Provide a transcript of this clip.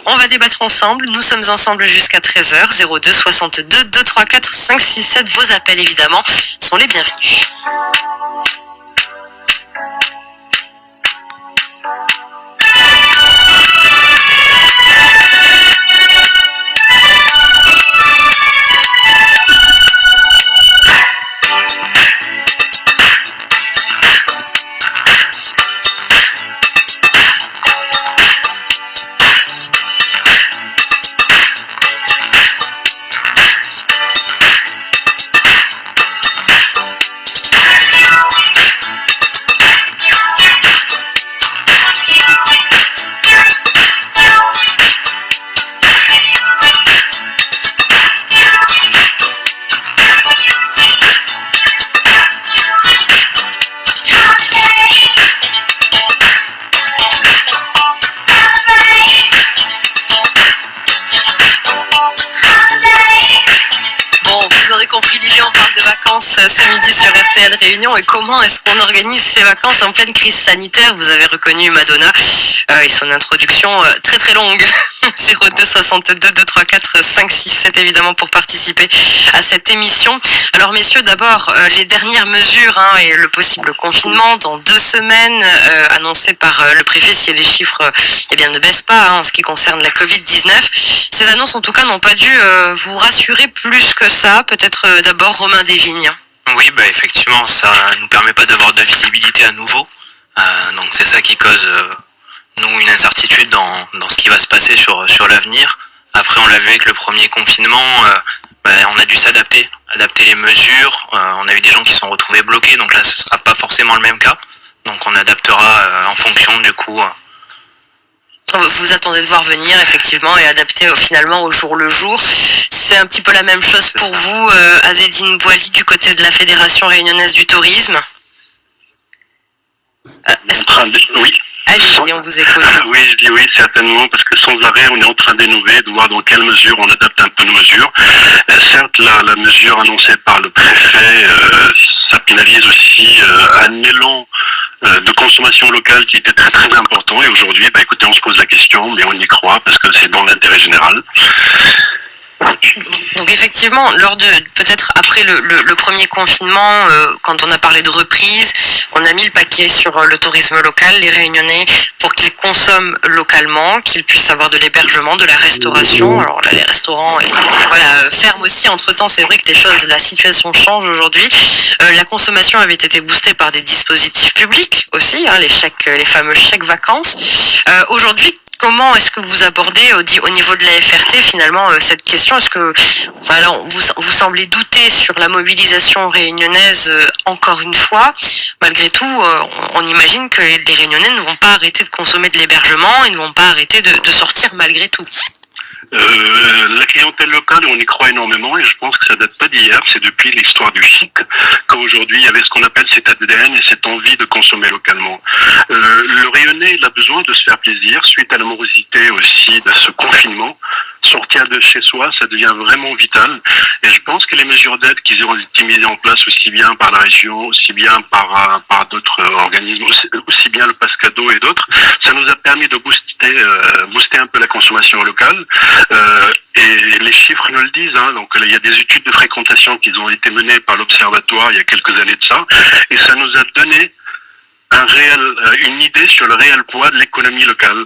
On va débattre ensemble. Nous sommes ensemble jusqu'à 13h. 02 62 234 567. Vos appels, évidemment, sont les bienvenus. Vous aurez compris l'idée, on parle de vacances ce midi sur RTL Réunion. Et comment est-ce qu'on organise ces vacances en pleine crise sanitaire? Vous avez reconnu Madonna et son introduction très très longue. 02 62 234 567 évidemment pour participer à cette émission. Alors messieurs, d'abord les dernières mesures et le possible confinement dans 2 semaines annoncé par le préfet, si les chiffres ne baissent pas en ce qui concerne la Covid-19. Ces annonces en tout cas n'ont pas dû vous rassurer plus que ça. Peut-être d'abord Romain Desvignes. Oui, effectivement, ça nous permet pas d'avoir de visibilité à nouveau. Donc c'est ça qui cause nous une incertitude dans ce qui va se passer sur l'avenir. Après, on l'a vu avec le premier confinement, on a dû adapter les mesures. On a eu des gens qui se sont retrouvés bloqués, donc là ce sera pas forcément le même cas. Donc on adaptera en fonction du coup. Vous attendez de voir venir effectivement et adapter finalement au jour le jour. C'est un petit peu la même chose pour vous, Azedine Bouali, du côté de la Fédération réunionnaise du tourisme. Oui. Allez-y, on vous écoute. Oui, je dis oui, certainement, parce que sans arrêt, on est en train d'innover, de voir dans quelle mesure on adapte un peu nos mesures. Certes, la mesure annoncée par le préfet, ça pénalise aussi un élan de consommation locale qui était très très important. Et aujourd'hui, écoutez, on se pose la question, mais on y croit parce que c'est dans l'intérêt général. Donc effectivement, lors de peut-être après le premier confinement, quand on a parlé de reprise, on a mis le paquet sur le tourisme local, les Réunionnais, pour qu'ils consomment localement, qu'ils puissent avoir de l'hébergement, de la restauration. Alors là, les restaurants ferment aussi entre-temps. C'est vrai que la situation change aujourd'hui. La consommation avait été boostée par des dispositifs publics aussi, les fameux chèques vacances. Aujourd'hui, comment est-ce que vous abordez au niveau de la FRT finalement cette question? Est-ce que vous semblez douter sur la mobilisation réunionnaise encore une fois? Malgré tout, on imagine que les Réunionnais ne vont pas arrêter de consommer de l'hébergement, ils ne vont pas arrêter de sortir malgré tout. La clientèle locale, on y croit énormément et je pense que ça date pas d'hier, c'est depuis l'histoire du chic qu'aujourd'hui il y avait ce qu'on appelle cet ADN et cette envie de consommer localement. Le Réunionnais, il a besoin de se faire plaisir suite à la morosité aussi de ce confinement. Sortir de chez soi, ça devient vraiment vital et je pense que les mesures d'aide qu'ils ont été mises en place aussi bien par la région, aussi bien par d'autres organismes, aussi bien le passe cadeau et d'autres, ça nous a permis de booster un peu la consommation locale. Et les chiffres nous le disent, donc il y a des études de fréquentation qui ont été menées par l'Observatoire il y a quelques années de ça, et ça nous a donné une idée sur le réel poids de l'économie locale.